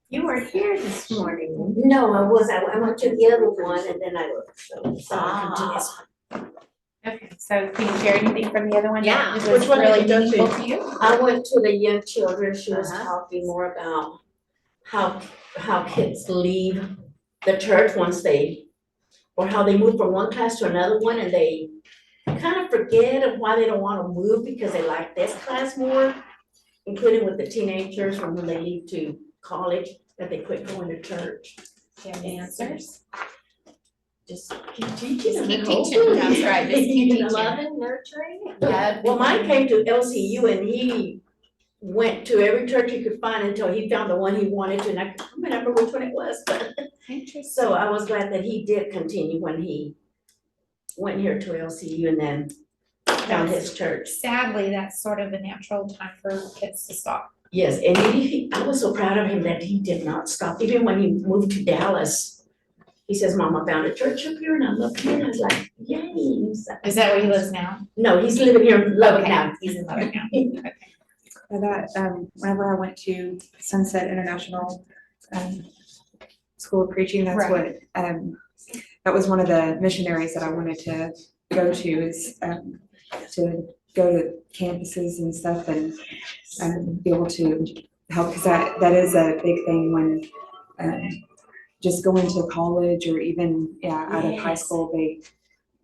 You were here this morning. No, I was. I went to the other one and then I looked. So I come to this one. Okay, so can you share anything from the other one? Yeah. That was Which one did really you go to? meaningful to you? I went to the young children. She was Uh-huh. talking more about how kids leave the church once they, or how they move from one class to another one and they kind of forget of why they don't want to move because they like this class more, including with the teenagers from when they leave to college, that they quit going to church. Do you have any answers? Just keep teaching them. Keep teaching, that's right, just keep teaching. Loving, nurturing. Well, mine came to LCU and he went to every church he could find until he found the one he wanted to, and I can't remember which one it was, but. Interesting. So I was glad that he did continue when he went here to LCU and then found his church. Sadly, that's sort of a natural time for kids to stop. Yes, and I was so proud of him that he did not stop, even when he moved to Dallas. He says, Mom, I found a church up here and I love it, and I was like, yay. Is that where he lives now? No, he's living here in Lubbock Okay, now. he's in Lubbock now. Okay. That whenever I went to Sunset International School of Preaching, that's what that was one of the missionaries that I wanted to go to, is to go to campuses and stuff and be able to help, because that is a big thing when just going to college or even out of high Yes. school,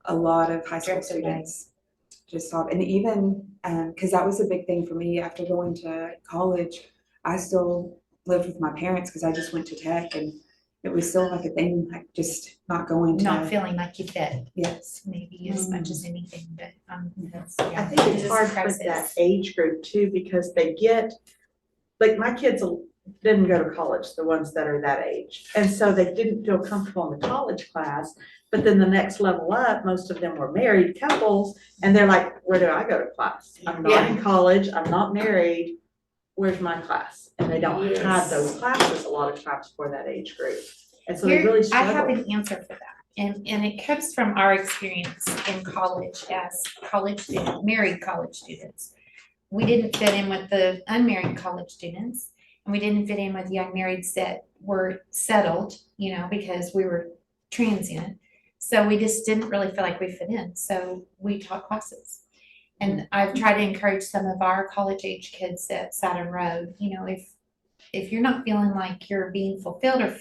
a lot of high school Drift away. students just stop. And even because that was a big thing for me after going to college, I still lived with my parents because I just went to tech, and it was still like a thing, like just not going to. Not feeling like you fit, Yes. maybe as much as anything, but that's, I yeah. think it it's is a hard for process. that age group too, because they get, like, my kids didn't go to college, the ones that are that age. And so they didn't feel comfortable in the college class, but then the next level up, most of them were married couples, and they're like, where do I go to class? I'm not in college, I'm not married, where's my class? And they don't have Yes. those classes a lot of times for that age group. And so they Here, really I have struggle. an answer for that, and it comes from our experience in college as married college students. We didn't fit in with the unmarried college students, and we didn't fit in with the unmarrieds that were settled, because we were transient. So we just didn't really feel like we fit in, so we taught classes. And I've tried to encourage some of our college age kids at Saturn Road, if you're not feeling like you're being fulfilled or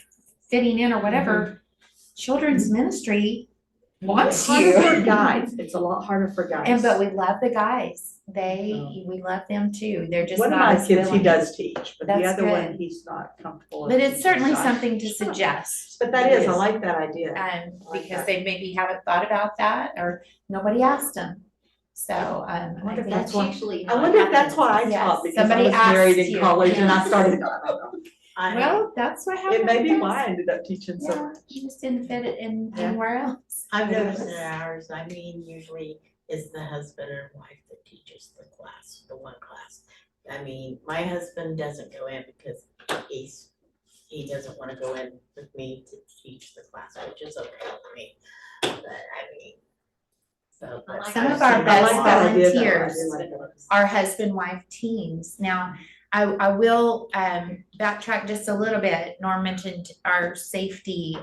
fitting in or whatever, children's ministry wants It's harder for you. guys, it's a lot harder for guys. And but we love the guys. We love them too. They're just One of not my as kids, he willing. does teach, but the That's other one, good. he's not comfortable. But it's certainly Sure. something to suggest. But that is, I like that idea. Because that. they maybe haven't thought about that or nobody asked them. So, I wonder if think that's why- usually I wonder if that's why I Yes, taught, because I somebody was married asked in you. college and I Yes. started, well, that's what happened. it may be with why I us. ended up teaching so Yeah, much. you just didn't fit it in Yeah. anywhere else. I've noticed in ours, usually is the husband or wife that teaches the class, the one class. My husband doesn't go in because he doesn't wanna go in with me to teach the class, which is okay with me. But so. but Some of I our like best that idea, though. volunteers are husband-wife teams. Now, I will backtrack just a little bit. Norm mentioned our safety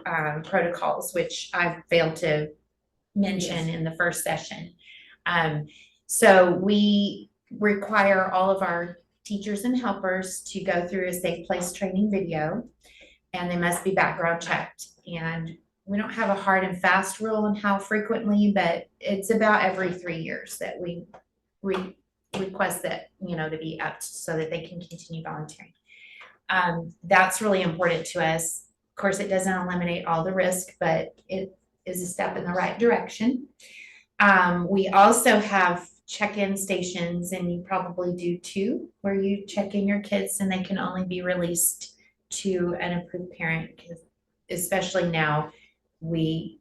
protocols, which I failed to mention in the first session. So we require all of our teachers and helpers to go through a safe place training video, and they must be background checked. And we don't have a hard and fast rule on how frequently, but it's about every 3 years that we request that, to be up so that they can continue volunteering. That's really important to us. Of course, it doesn't eliminate all the risk, but it is a step in the right direction. We also have check-in stations, and you probably do too, where you check in your kids and they can only be released to an approved parent, because especially now we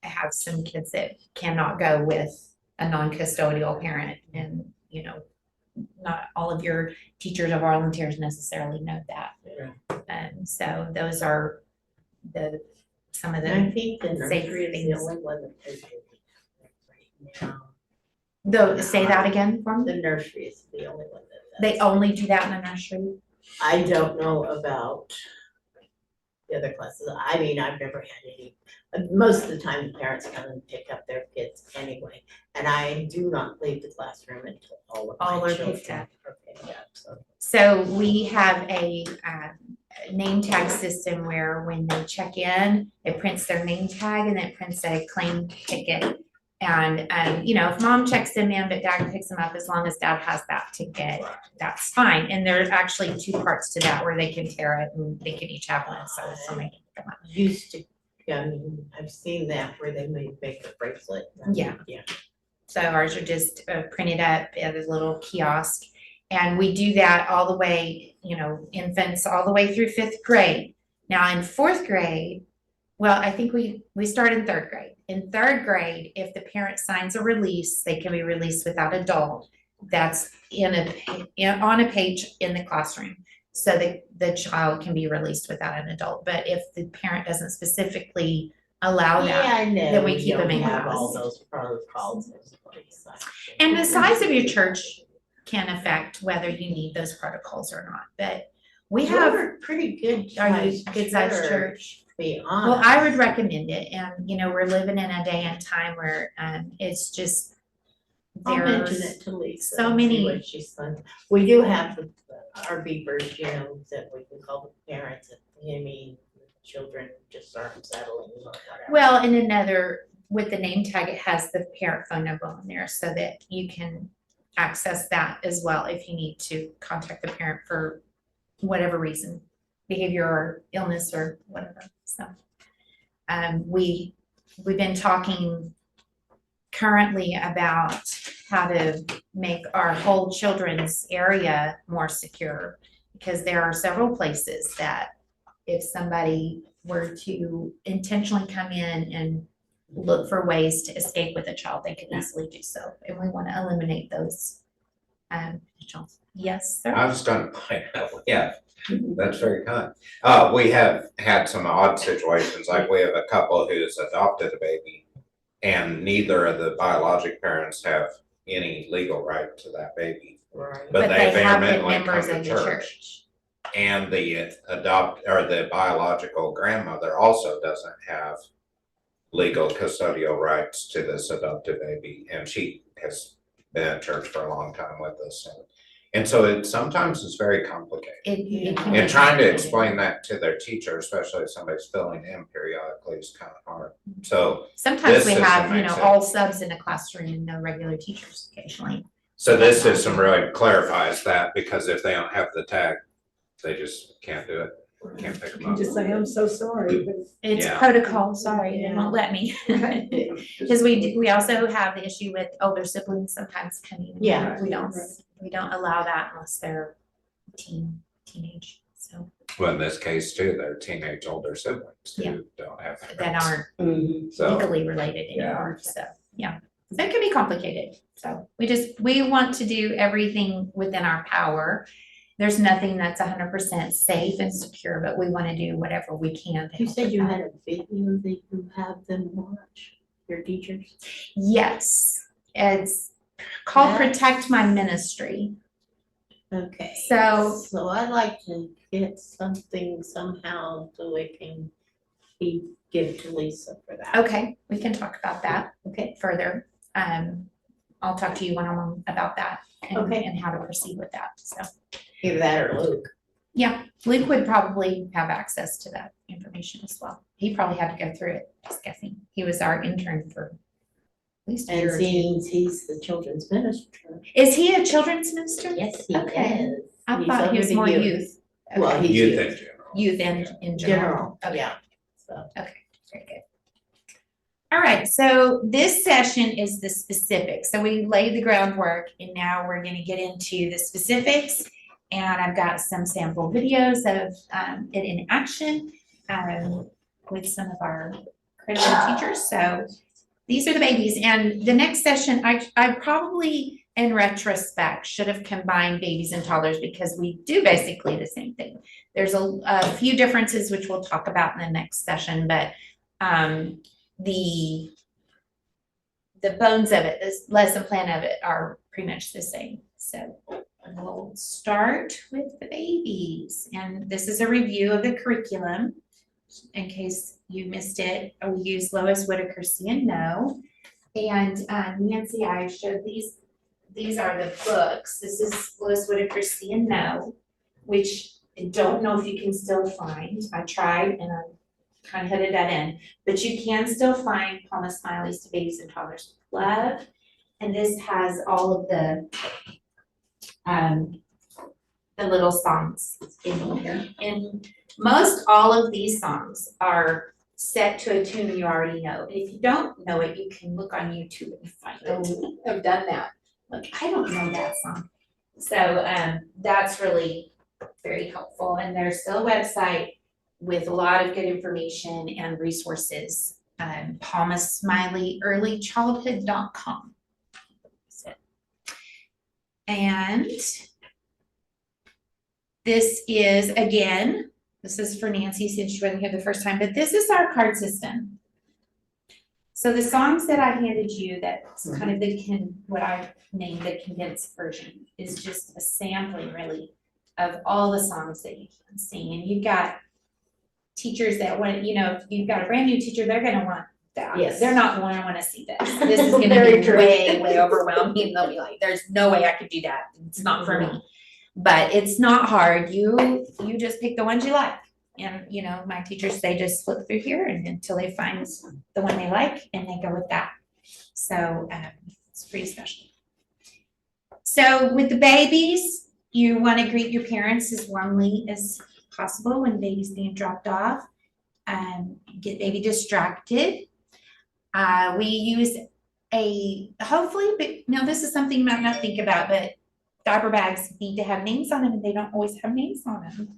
have some kids that cannot go with a non-custodial parent, and not all of your teachers or volunteers necessarily know that. And so those are some of And I the think the safe nursery is the things. only one that does it right now. Though, say that again for me? The nursery is the only one that does. They only do that in the nursery? I don't know about the other classes. I mean, I've never had any, most of the time the parents come and pick up their kids anyway. And I do not leave the classroom until all of All my are children picked up. are picked up, so. So we have a name tag system where when they check in, it prints their name tag and it prints a claim ticket. And, you know, if mom checks them in, but dad picks them up, as long as dad has that ticket, that's fine. And there's actually two parts to that where they can tear it and they can each have one, so somebody can pick them up. Used to, I mean, I've seen that where they make a bracelet. Yeah. Yeah. So ours are just printed up at a little kiosk. And we do that all the way, you know, infants all the way through 5th grade. Now in 4th grade, well, I think we start in 3rd grade. In 3rd grade, if the parent signs a release, they can be released without adult. That's on a page in the classroom. So the child can be released without an adult. But if the parent doesn't specifically allow that, Yeah, I know. then we you keep them don't in have all class. those protocols in place. And the size of your church can affect whether you need those protocols or not, but we have, You're a pretty good are you sized good sized church? to be Well, honest. I would recommend it, and you know, we're living in a day and time where it's just I'll mention there's it to Lisa. so and see many- what she's done. We do have our beepers, you know, that we can call the parents, I mean, children just aren't settling or whatever. well, and another with the name tag, it has the parent phone number on there so that you can access that as well if you need to contact the parent for whatever reason, behavior or illness or whatever. So we've been talking currently about how to make our whole children's area more secure, because there are several places that if somebody were to intentionally come in and look for ways to escape with a child, they could easily do so. And we want to eliminate those potentials. Yes, sir. I was gonna point out, yeah, that's very kind. We have had some odd situations, like we have a couple who's adopted a baby and neither of the biologic parents have any legal right to that baby. Right. But they've have been intermittently come members to of the church. And the the biological grandmother also doesn't have legal custodial rights to this adopted baby, and she has been at church for a long time with us. And so it sometimes is very complicated. It can be And trying to complicated. explain that to their teacher, especially if somebody's filling in periodically, is kind of hard. So, Sometimes this we system have, you know, makes it- all subs in a classroom and no regular teachers occasionally. so this system really clarifies that, because if they don't have the tag, they just can't do it, can't pick them You up. just say, I'm so sorry, but It's Yeah. protocol, sorry, they won't let me. Because we also have the issue with older siblings sometimes coming. Yeah. We don't allow that unless they're teenage, so Well, in this case too, they're teenage older siblings Yeah. who don't have. that parents. aren't Mhm. So, legally related Yeah. anymore, so, yeah. That can be complicated, so we want to do everything within our power. There's nothing that's 100% safe and secure, but we want to do whatever we can to You help said with you that. had a video that you have them watch, your teachers? Yes, it's called Yeah. Protect My Ministry. Okay. So- So I'd like to get something somehow so it can be given to Lisa for that. Okay, we can talk about that Okay. further. I'll talk to you one-on-one about that and, Okay. and how to proceed with that, so. Either that or Luke. Yeah, Luke would probably have access to that information as well. He probably had to go through it, just guessing. He was our intern for at least a And year or two. seeing he's the children's minister. Is he a children's minister? Yes, he Okay. is. I He's thought he over was the more youth. Well, Okay. he's youth in general. Youth and Yeah. in general. General, Okay. yeah. So. Very good. All right, so this session is the specifics. So we laid the groundwork and now we're gonna get into the specifics. And I've got some sample videos of it in action with some of our credited teachers. So these are the babies. And the next session, I probably in retrospect should have combined babies and toddlers because we do basically the same thing. There's a few differences which we'll talk about in the next session, but the the bones of it, this lesson plan of it are pretty much the same. So we'll start with the babies. And this is a review of the curriculum. In case you missed it, we use Lois Whitaker See and Know. And Nancy, I showed these are the books. This is Lois Whitaker See and Know, which I don't know if you can still find. I tried and I kind of headed that in, but you can still find Palma Smileys to Babies and Toddlers with Love. And this has all of the little songs in here. And most all of these songs are set to a tune you already know. If you don't know it, you can look on YouTube and find it. I've done that. Like, I don't know that song. So that's really very helpful. And there's still a website with a lot of good information and resources. PalmaSmileyEarlyChildhood.com. And this is, again, this is for Nancy since she wasn't here the first time, but this is our card system. So the songs that I handed you, that's kind of what I named the condensed version, is just a sampling really of all the songs that you can sing. And you've got teachers that want, if you've got a brand new teacher, they're gonna want that. Yes. They're not gonna wanna see this. This is gonna Very be true. way overwhelming. They'll be like, there's no way I could do that. It's not for me. But it's not hard. You just pick the ones you like. And, my teachers, they just flip through here until they find the one they like and they go with that. So it's pretty special. So with the babies, you want to greet your parents as warmly as possible when baby's being dropped off. Get baby distracted. We use but no, this is something you might not think about, but diaper bags need to have names on them and they don't always have names on them.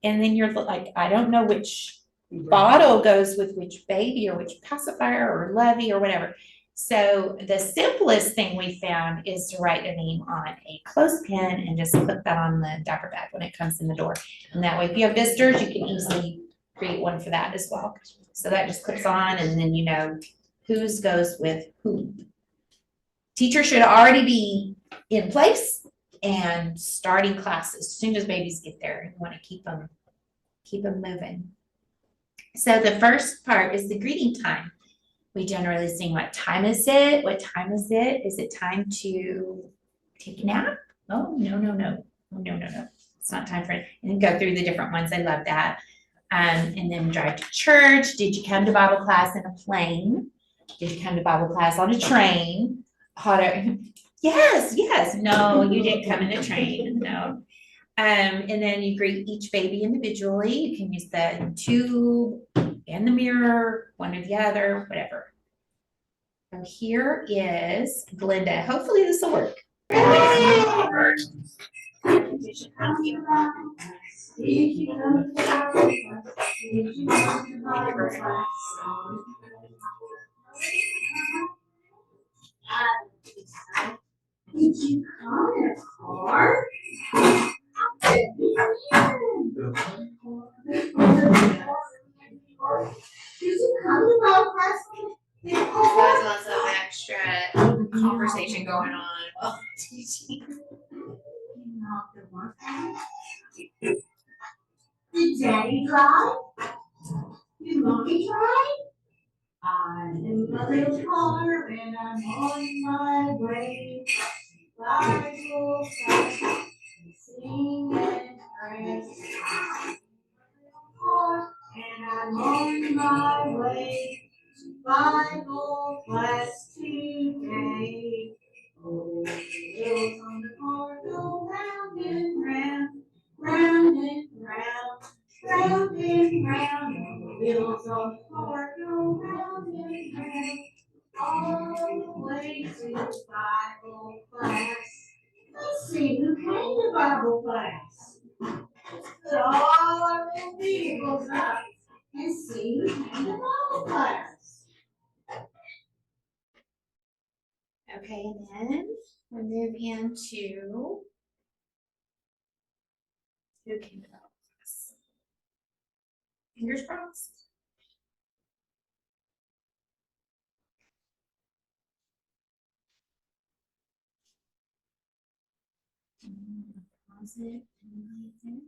And then you're like, I don't know which bottle goes with which baby or which pacifier or Levy or whatever. So the simplest thing we found is to write a name on a clothespin and just put that on the diaper bag when it comes in the door. And that way, if you have visitors, you can easily create one for that as well. So that just clips on and then you know whose goes with who. Teacher should already be in place and starting classes as soon as babies get there. You want to keep them moving. So the first part is the greeting time. We generally sing, what time is it? What time is it? Is it time to take a nap? Oh, no. It's not time for it. And then go through the different ones. I love that. And then drive to church. Did you come to Bible class in a plane? Did you come to Bible class on a train? Yes. No, you didn't come in a train. No. And then you greet each baby individually. You can use the tube and the mirror, one or the other, whatever. So here is Glenda. Hopefully this will work. Did you come in a car? Did you come to my class? There's lots of extra conversation going on while teaching. Did Daddy drive? Did Mommy drive? I'm in my little car and I'm on my way. Bible class, sing and pray. And I'm on my way to Bible class today. Oh, wheels on the car go round and round, round and round, round and round. Oh, wheels on the car go round and round, all the way to Bible class. Let's see who came to Bible class. So all our little vehicles up and see who came to Bible class. Okay, and then we move into who came to Bible class. Fingers crossed. pause it. Minimize it.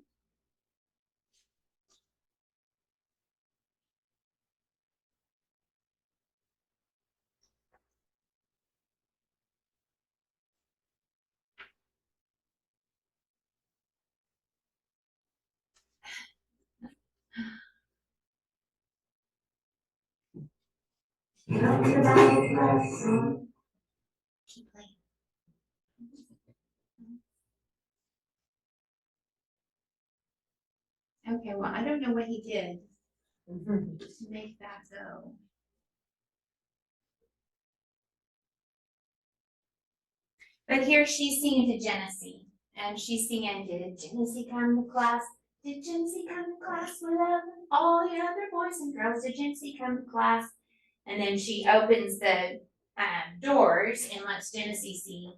Keep playing. Okay, well, I don't know what he did to make that go. But here she's singing to Genesee, and she's singing, did Genesee come to class? Did Genesee come to class with all the other boys and girls? Did Genesee come to class? And then she opens the doors and lets Genesee see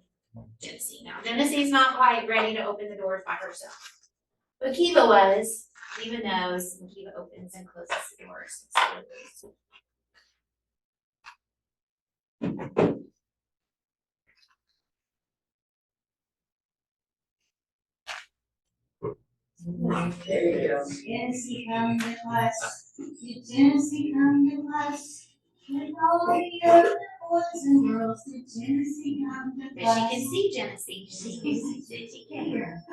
Genesee. Now, Genesee's not quite ready to open the doors by herself. But Kiva was. Kiva knows, and Kiva opens and closes the doors. There you go. Genesee come to class, did Genesee come to class? With all the other boys and girls, did Genesee come to But class? she can see Genesee. She can hear.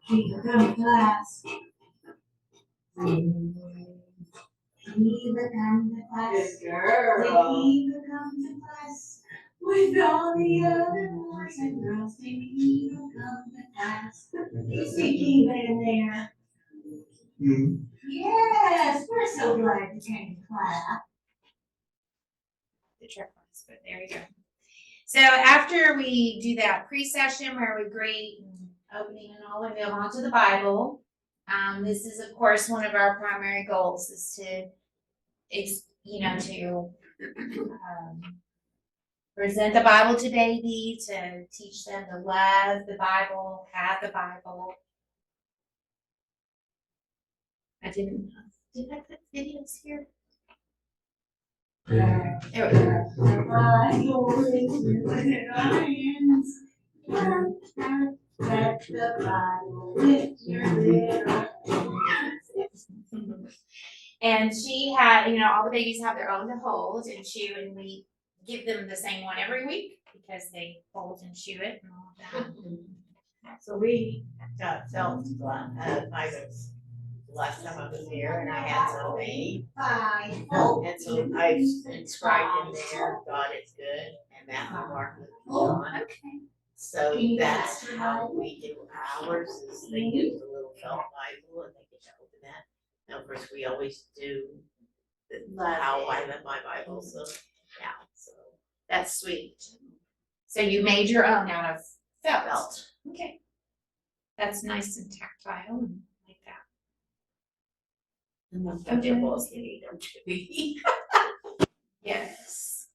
Kiva come to class. Kiva come to class. Good girl. Did Kiva come to class? With all the other boys and girls, did Kiva come to class? You see Kiva in there? Yes, we're so glad you came to class. The trick ones, but there you go. So after we do that pre-session where we greet and opening and all, we move on to the Bible. This is of course one of our primary goals is to, present the Bible to baby, to teach them to love the Bible, have the Bible. Did I put videos here? There we go. The Bible is in lions. That's the Bible with your little. And she had, all the babies have their own to hold and chew, and we give them the same one every week because they hold and chew it and all of that. So we got felt fibers last time I was here, and I had some made. And so I inscribed in there, God is good, and Matthew, Mark, Luke, and John. Okay. So that's how we do ours, is they use the little felt Bible and they get to open that. Now, of course, we always do how I love my Bible, so, yeah, so. That's sweet. So you made your own out of felt. Okay. That's nice and tactile and like that. And the comfortable as they need them to be. Yes.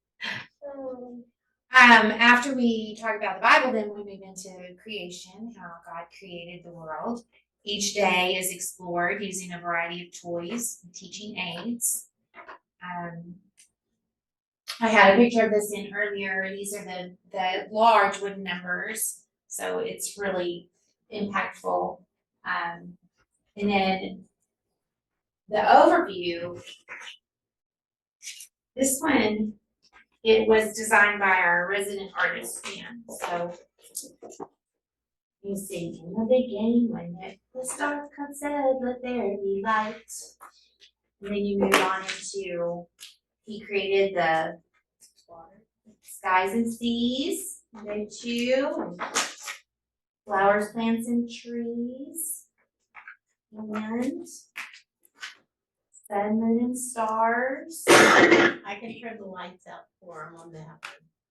After we talk about the Bible, then we move into creation, how God created the world. Each day is explored using a variety of toys and teaching aids. I had a picture of this in earlier. These are the large wooden numbers, so it's really impactful. And then the overview. This one, it was designed by our resident artist, Jan. So you see, in the beginning, when the stars God said, "Let there be light." And then you move on into, he created the skies and seas, then two, flowers, plants, and trees, and sun, moon, and stars. I can turn the lights out for them on that one.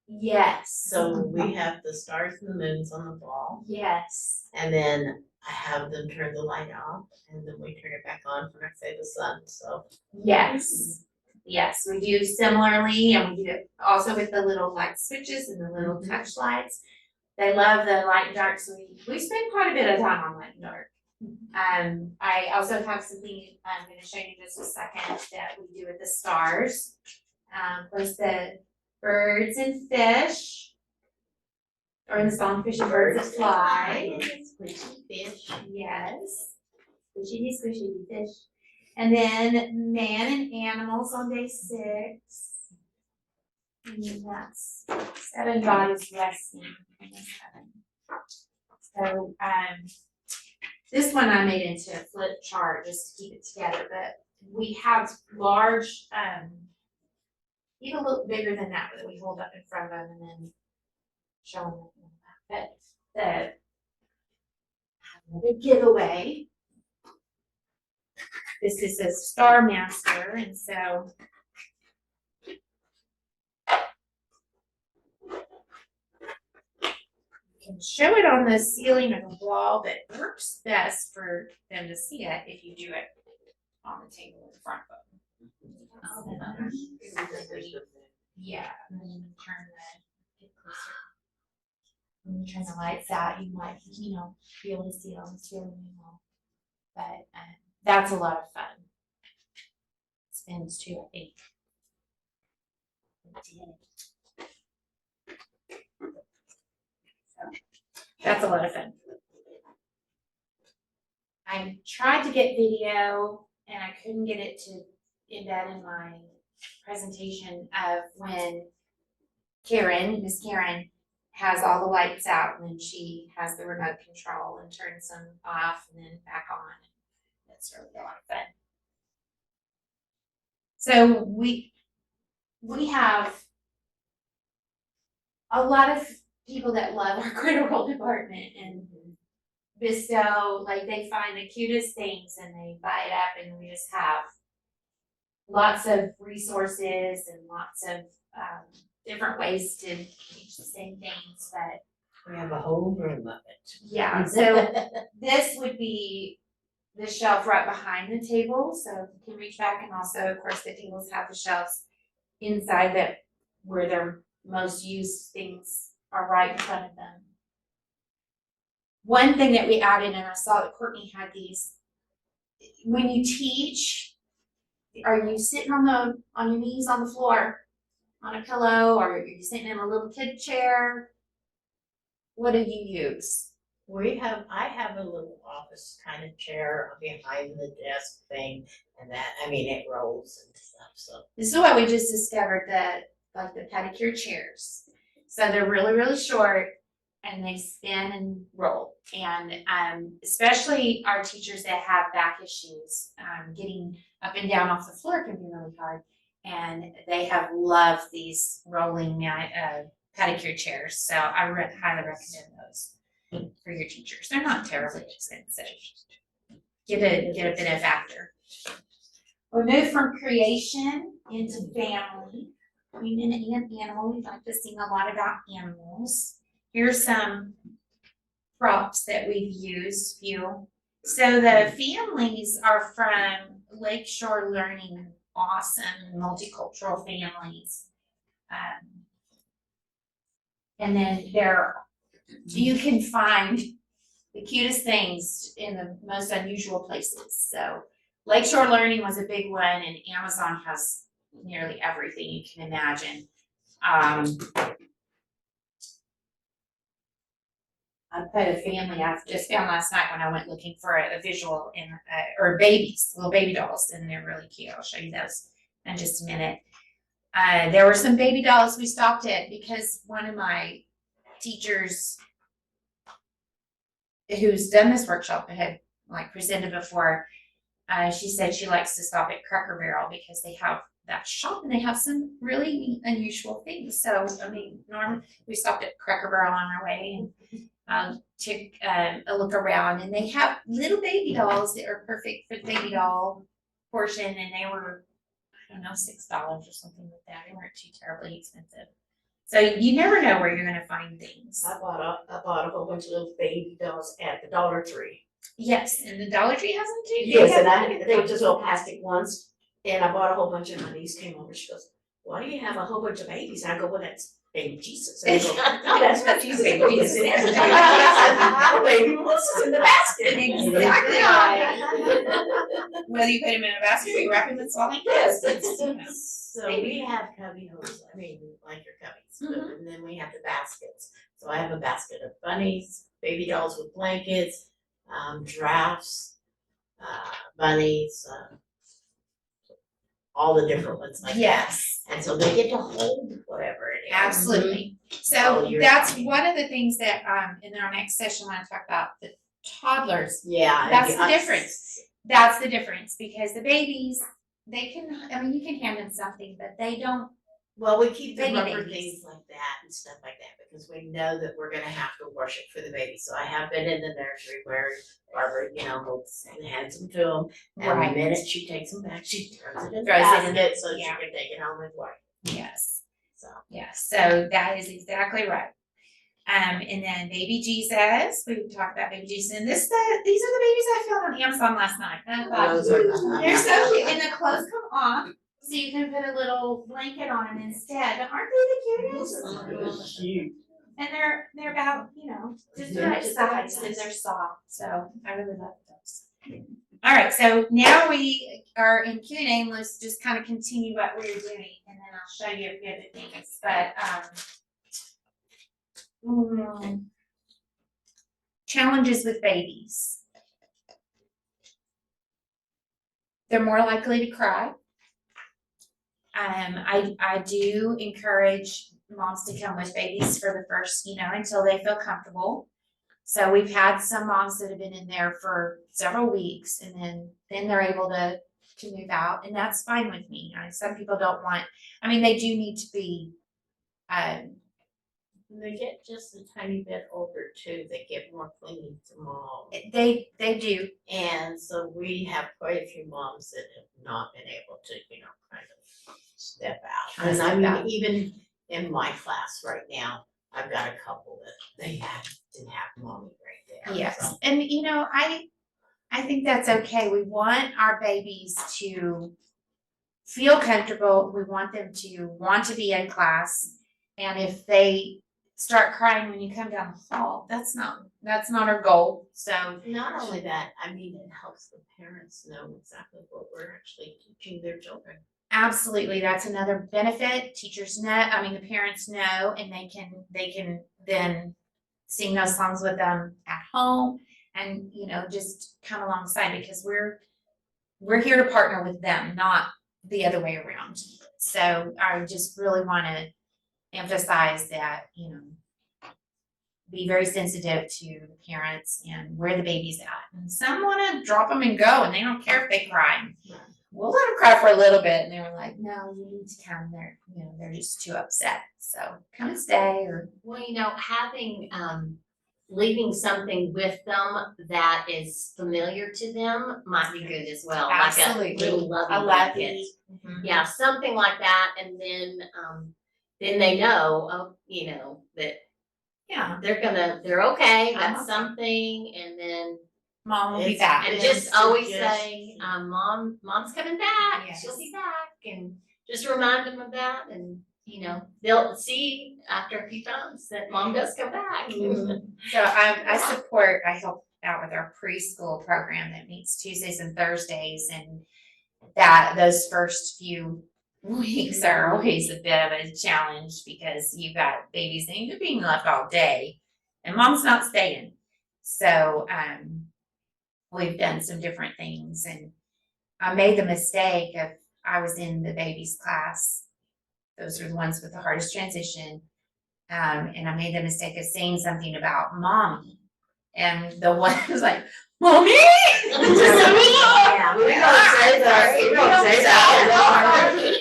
Yes. So we have the stars and the moons on the ball, Yes. and then I have them turn the light off, and then we turn it back on when I say the sun, so. Yes. Yes, we do similarly, and we do it also with the little light switches and the little touch lights. They love the light and dark, so we spend quite a bit of time on light and dark. I also have something I'm gonna show you in just a second that we do with the stars. Plus the birds and fish. Or in the song, fishy birds that fly. Squishy fish. Yes. Squishy, squishy fish. And then man and animals on day 6. And that's 7 bodies resting. On the 7. So, this one I made into a flip chart just to keep it together, but we have large, even a little bigger than that we hold up in front of them and then show them. But the giveaway. This is a Star Master, and so you can show it on the ceiling or the wall, but it works best for them to see it if you do it on the table in front of them. Yeah, and then you turn get closer. When you turn the lights out, you might, be able to see it on the ceiling wall. But that's a lot of fun. Spins too, I think. So, that's a lot of fun. I tried to get video and I couldn't get it to embed in my presentation of when Miss Karen, has all the lights out and then she has the remote control and turns them off and then back on. That's really a lot of fun. So we have a lot of people that love our critter role department and bestow, like they find the cutest things and they buy it up, and we just have lots of resources and lots of different ways to teach the same things, but We have a whole room of it. yeah, so this would be the shelf right behind the table, so you can reach back, and also, of course, the tables have the shelves inside that where their most used things are right in front of them. One thing that we added, and I saw that Courtney had these, when you teach, are you sitting on your knees on the floor on a pillow, or are you sitting in a little kid chair? What do you use? I have a little office kind of chair behind the desk thing, and it rolls and stuff, so. This is what we just discovered, that like the pedicure chairs. So they're really, really short and they spin and roll. And especially our teachers that have back issues, getting up and down off the floor can be really hard. And they have loved these rolling pedicure chairs. So I highly recommend those for your teachers. They're not terribly expensive. Get a bit of factor. We move from creation into family. Human and animal. We'd like to sing a lot about animals. Here's some props that we've used. So the families are from Lakeshore Learning, awesome multicultural families. And then you can find the cutest things in the most unusual places. So Lakeshore Learning was a big one, and Amazon has nearly everything you can imagine. I put a family I just found last night when I went looking for a visual or babies, little baby dolls, and they're really cute. I'll show you those in just a minute. There were some baby dolls we stopped at because one of my teachers who's done this workshop had presented before, she said she likes to stop at Cracker Barrel because they have that shop and they have some really unusual things. So, normally we stopped at Cracker Barrel on our way and took a look around, and they have little baby dolls that are perfect for the baby doll portion, and they were, I don't know, $6 or something like that. They weren't too terribly expensive. So you never know where you're gonna find things. I bought a whole bunch of little baby dolls at the Dollar Tree. Yes, and the Dollar Tree has them too. Yes, and they were just little plastic ones, and I bought a whole bunch of my niece came over, she goes, why do you have a whole bunch of babies? And I go, well, that's baby Jesus. And I go, no, that's not Jesus, baby Jesus. It is baby Jesus. The baby was in the basket. Exactly. Whether you put him in a basket or you wrap him in swaddling So we have cubby holes, like your cubbies, and then we have the baskets So I have a basket of bunnies, baby dolls with blankets, giraffes, bunnies, all the different ones like that. Yes, And so they get to hold whatever it is. absolutely. Oh, So you're that's right. one of the things that, in our next session, I want to talk about the toddlers. Yeah. That's the difference. That's the difference, because the babies, they can, I mean, you can hand them something, but they don't. Well, we keep the Baby rubber babies. things like that and stuff like that because we know that we're gonna have to worship for the baby. So I have been in the nursery where Barbara, holds and hands them to them. And Right. the minute she takes them back, she throws it in the Throws it in the- basket so she yeah. can take it home and play. Yes. So. Yes, so that is exactly right. And then baby Jesus, we talked about baby Jesus, and these are the babies I found on Amazon last night. And I thought, Those are- they're so cute, and the clothes come off, so you can put a little blanket on them instead, but aren't they the cutest? Cute. And they're about, just the right size, and they're soft, so I really love those. All right, so now we are in Q&A, and let's just kind of continue what we were doing, and then I'll show you a few other things, but, challenges with babies. They're more likely to cry. I do encourage moms to come with babies for the first, until they feel comfortable. So we've had some moms that have been in there for several weeks, and then they're able to move out, and that's fine with me. Some people don't want, they do need to be, When they get just a tiny bit older too, they get more clingy to mom. they do. And so we have quite a few moms that have not been able to, kind of step out. Kind of And I step mean, out. even in my class right now, I've got a couple that didn't have mommy right there. Yes, So. and I think that's okay. We want our babies to feel comfortable. We want them to want to be in class. And if they start crying when you come down the hall, that's not our goal. So Not only that, it helps the parents know exactly what we're actually teaching their children. absolutely, that's another benefit. Teachers know, the parents know, and they can then sing those songs with them at home, and just come alongside, because we're here to partner with them, not the other way around. So I just really want to emphasize that, be very sensitive to the parents and where the baby's at. And some want to drop them and go, and they don't care if they cry. We'll let them cry for a little bit, and they were like, "No, you need to come." They're just too upset. So come and stay, or Well, having, leaving something with them that is familiar to them might be good as well. absolutely, Like a little lovey a blanket. lovey. Mhm. Yeah, something like that, and then they know, that Yeah, they're okay, I'm that's okay. something, and then, mom will be It's- back. and It's just always just- say, mom's coming back, Yes. she'll be back, and just remind them of that, and, they'll see after a few times that mom does come back. So I help out with our preschool program that meets Tuesdays and Thursdays, and those first few weeks are always a bit of a challenge, because you've got babies and they're being left all day, and mom's not staying. So we've done some different things, and I made the mistake of, I was in the baby's class. Those are the ones with the hardest transition. And I made the mistake of saying something about mommy. And the one was like, "Mommy!" Yeah, we don't say that. We don't say that.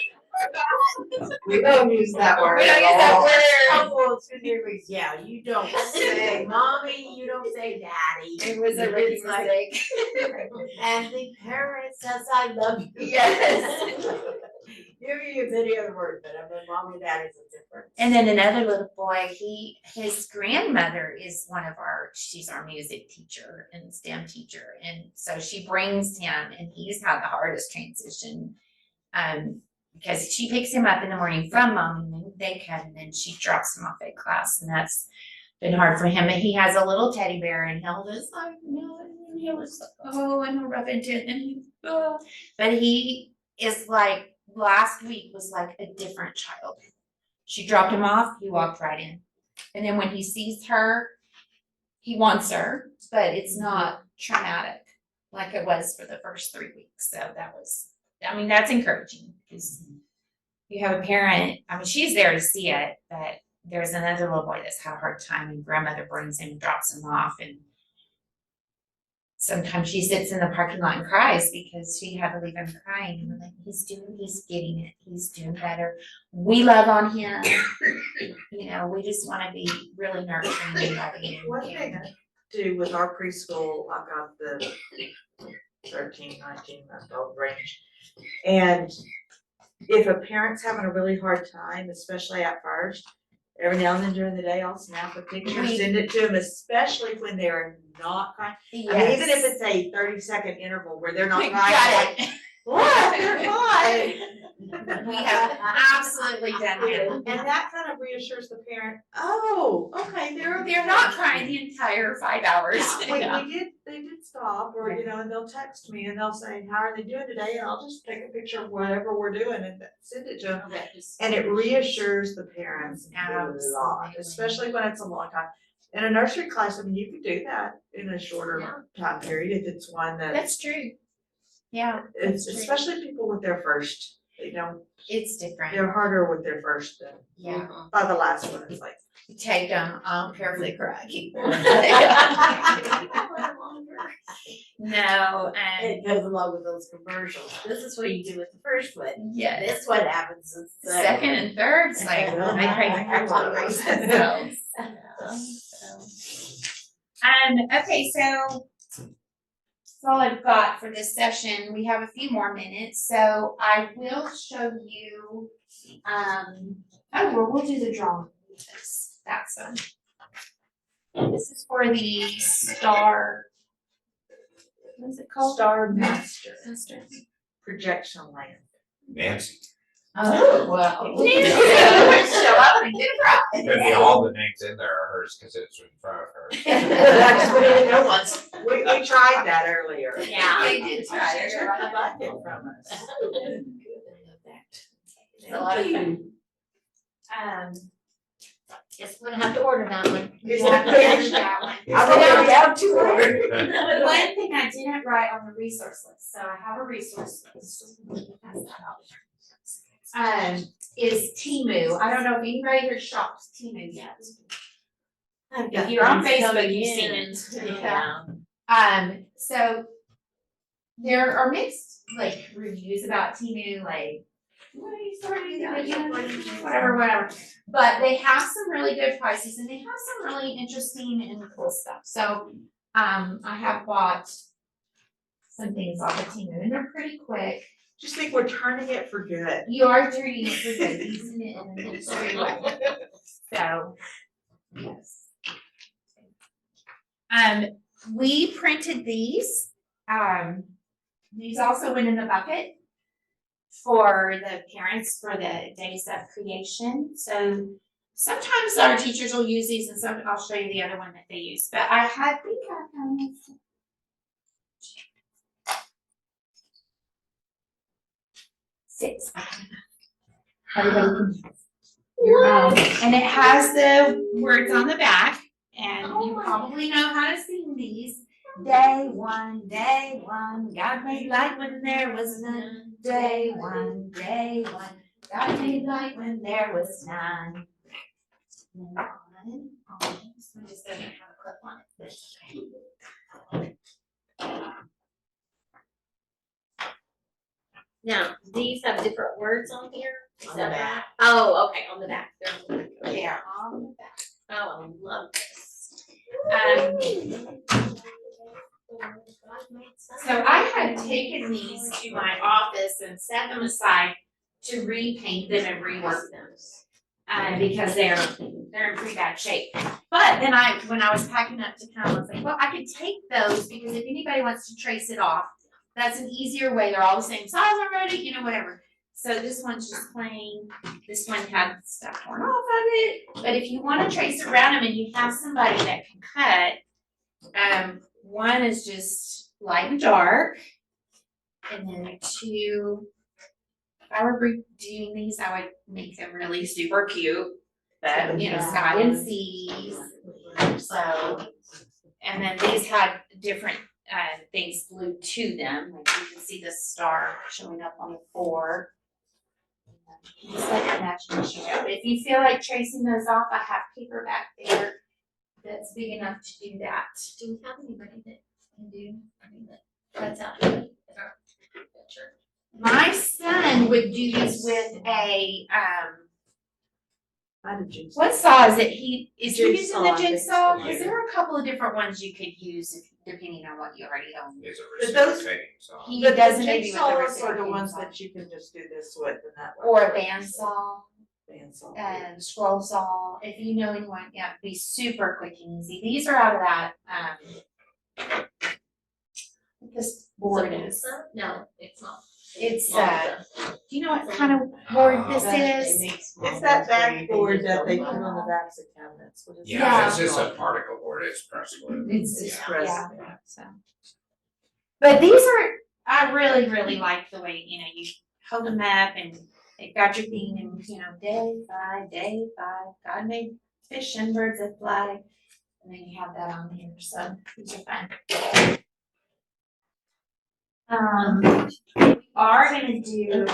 We don't use that word. We don't use that word. Oh, well, 2 days weeks, yeah, you don't say mommy, you don't say daddy. It was a rookie It's like- mistake. And the parent says I love you. Yes. You can use any other word, but mom and dad is a difference. And then another little boy, his grandmother is she's our music teacher and STEM teacher. And so she brings him, and he's had the hardest transition. Because she picks him up in the morning from mom, and then they come, and then she drops him off at class, and that's been hard for him. But he has a little teddy bear, and he'll just like, and he was, and he'll rub into it, and but he is like, last week was like a different child. She dropped him off, he walked right in. And then when he sees her, he wants her, but it's not traumatic like it was for the first 3 weeks. So that's encouraging because you have a parent, she's there to see it, but there's another little boy that's had a hard time and grandmother brings him and drops him off. And sometimes she sits in the parking lot and cries because she had to leave him crying. And we're like, he's getting it. He's doing better. We love on him. We just want to be really nurturing and loving. One thing I do with our preschool, I've got the 13, 19-month-old range. And if a parent's having a really hard time, especially at first, every now and then during the day, I'll snap a picture, send it to them, especially when they're not crying. I mean, even if it's a 30-second interval where they're not crying, Got it. what? They're fine. We have absolutely done it. And that kind of reassures the parent, oh, okay, They're not crying the entire 5 hours. They did stop, or, and they'll text me and they'll say, how are they doing today? And I'll just take a picture of whatever we're doing and send it to them. And it reassures the parents a lot, Absolutely. especially when it's a long time. In a nursery class, you could do that in a shorter time period if it's one That's true. Yeah, it's, that's true. especially people with their first, It's different. they're harder with their first than Yeah. by the last one. It's like, Take them. I don't care if they cry. Keep them. No, It goes along with those commercials. This is what you do with the first one. yes. This what happens in the Second and third, it's like, they crazy themselves. Okay, so that's all I've got for this session. We have a few more minutes, so I will show you, we'll do the drawing. That's this is for the star. What is it called? Star Master Master. Projection Land. Nancy, Oh, well. Show up and get a maybe all the names in there are hers because it's in front of her. That's what we know once. We tried that earlier. Yeah, they did try She it. took the bucket from us. It's a lot of fun. Guess we're gonna have to order that one. Is We'll have to finish that one. I'm already down to order. The one thing I didn't write on the resource list, so I have a resource list. Is Temu. I don't know if anybody here shops Temu yet. If you're on Facebook, you've seen it. Yeah. So there are mixed reviews about Temu, what are you starting to whatever. But they have some really good prices and they have some really interesting and cool stuff. So I have bought some things off of Temu and they're pretty quick. Just think we're turning it for good. You are turning it for good, using it in a ministry way. So, yes. We printed these. These also went in the bucket for the parents for the days of creation. So sometimes our teachers will use these and some, I'll show you the other one that they use. But I think I kind of 6. Everybody can. And it has the words on the back, and you probably know how to sing these. Day one, God made light when there was none. Day one, God made light when there was none. And on, this one just doesn't have a clip on it. Now, these have different words on here? Is On the that back. right? Oh, okay, on the back. They are on the back. Oh, I love this. So I had taken these to my office and set them aside to repaint them and rework them. Because they're in pretty bad shape. But then when I was packing up to come, I was like, well, I could take those because if anybody wants to trace it off, that's an easier way. They're all the same size already, whatever. So this one's just plain. This one had stuff torn off of it. But if you want to trace around them and you have somebody that can cut, one is just light and dark. And then 2, if I were doing these, I would make them really super cute. but, you know, sky and seas. So, and then these had different, things glued to them, like you can see the star showing up on the 4. Just let your imagination go, but if you feel like tracing those off, I have paper back there that's big enough to do that. Do we have anybody that can do, I mean, that cuts out the picture? My son would do this with a, I did jigsaw. what saw is it? He is he using the Jigsaw, I think. jigsaw? Because Yeah. there are a couple of different ones you could use depending on what you already own. Is a But those- reciprocating saw. He The doesn't maybe with the jigsaws are the reciprocating ones saw. that you can just do this with and that. Or a works. bandsaw Bandsaw. and scroll saw. If you know anyone, yeah, it'd be super quick and easy. These are out of that. This board is. No, it's not. It's do you know what kind of board this is? It's that backboard that they put on the backs of cabinets. What is it? Yeah, it's just a particle board, it's pressed wood. It's It's yeah, pressed, yeah, yeah. so. But these are, I really, really like the way, you know, you hold them up and they've got your thing and, you know, day by, God made fish and birds that fly. And then you have that on here, so these are fun. We are gonna do,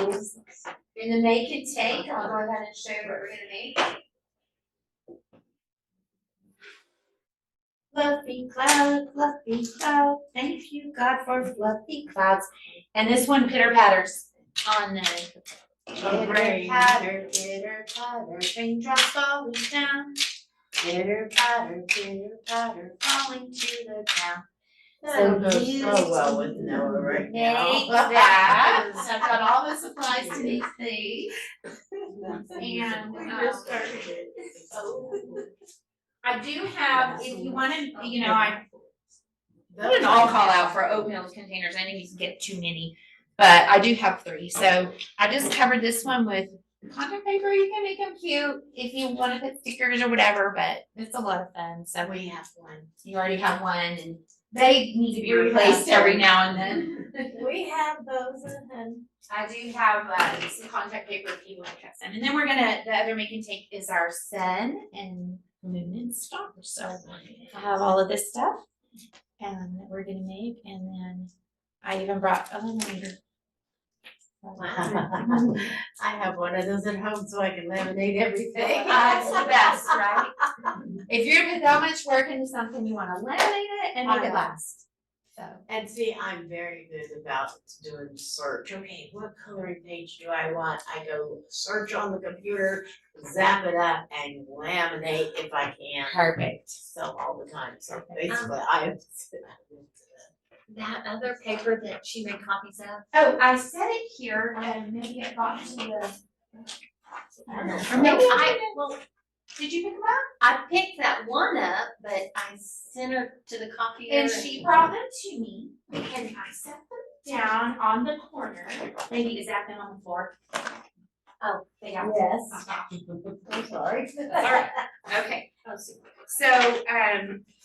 in the make and take, I'll go ahead and show you what we're gonna make. Fluffy cloud, thank you God for fluffy clouds. And this one pitter patters on the pitter rain. patter, raindrops falling down. Pitter patter, falling to the ground. That'll go you so well with Noah right now. Make that. I've got all the supplies to make these. And, We just started it. I do have, if you wanted, you know, I put an all call out for oatmeal containers. I think you can get too many, but I do have 3. So I just covered this one with contact paper. You can make them cute if you want to put stickers or whatever, but it's a lot of fun. So We have one. you already have one and they need to be replaced every now and then. We have those and I do have some contact paper if you want to cut some. And then we're gonna, the other make and take is our sun and moon and stars. So I have all of this stuff and that we're gonna make, and then I even brought a laminator. I have one of those at home so I can laminate everything. That's the best, right? If you're gonna put that much work into something, you wanna laminate it and make it last. So. And see, I'm very good about doing search. Okay, what coloring page do I want? I go search on the computer, zap it up and laminate if I can. Perfect. So all the time, so basically I have. That other paper that she made copies of. Oh, I said it here, and maybe it got to the. I don't know. Or No, maybe well, did you pick them up? I picked that one up, but I sent her to the copier. And she brought them to me, and I set them down on the corner. Maybe is that them on the floor? Oh, they got. Yes. I'm sorry. Alright, okay. So,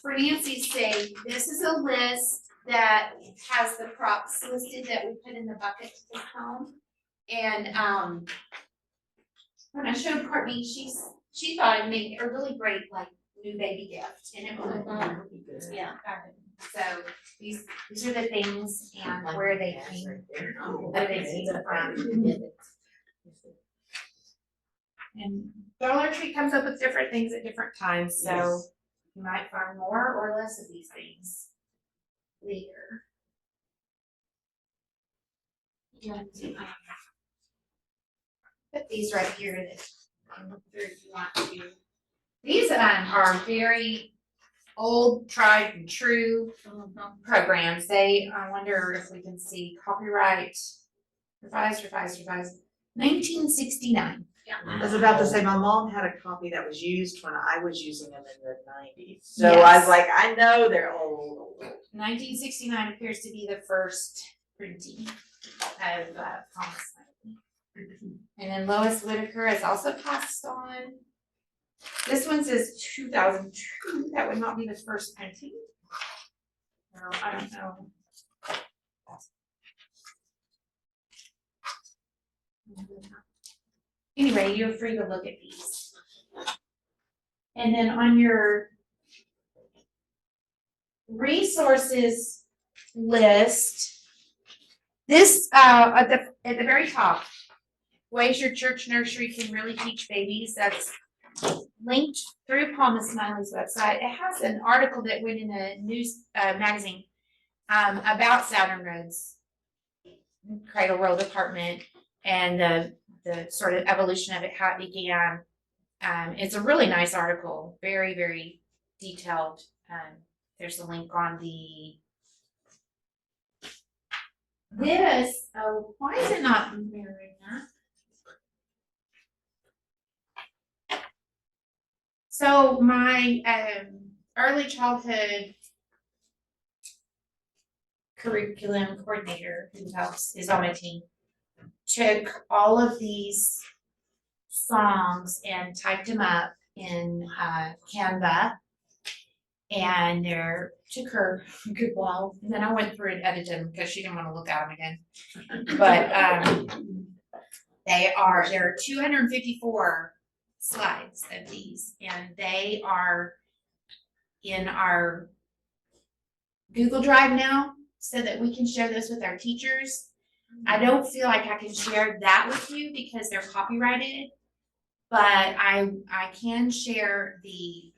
for Nancy's sake, this is a list that has the crops listed that we put in the bucket to take home. And, when I showed Courtney, she thought it'd make a really great, like, new baby gift, and it would. Yeah. So, these are the things and where they came from. And Dollar Tree comes up with different things at different times, so you might find more or less of these things later. Put these right here that you can look through if you want to. These are very old, tried and true programs. I wonder if we can see copyright revised, 1969. I was about to say, my mom had a copy that was used when I was using them in the 90s. So I was Yes. like, I know they're old. 1969 appears to be the first printing of Thomas Smiley. And then Lois Whitaker is also passed on. This one says 2002. That would not be the first printing. No, I don't know. Anyway, you're free to look at these. And then on your resources list, this, at the very top, ways your church nursery can really teach babies, that's linked through Palma Smiley's website. It has an article that went in a news, magazine, about Saturn Road's Cradle Roll Department and the sort of evolution of it, how it began. It's a really nice article, very, very detailed. There's a link on this, oh, why is it not mirroring that? So my, early childhood curriculum coordinator who is on my team, took all of these songs and typed them up in Canva. And took her a good while, and then I went through and edited them because she didn't want to look at them again. But there are 254 slides of these, and they are in our Google Drive now, so that we can share those with our teachers. I don't feel like I can share that with you because they're copyrighted, but I can share the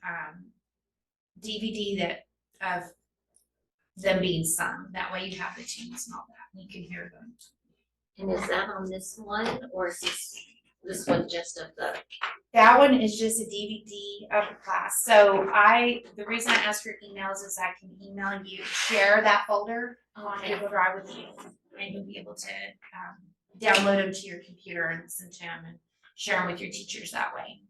DVD of them being sung. That way you have the tunes and all that, and you can hear them. And is that on this one, or is this one just of the? That one is just a DVD of the class. So the reason I ask for emails is I can email you, share that folder on Google Drive with you, and you'll be able to download them to your computer and listen to them and share them with your teachers that way.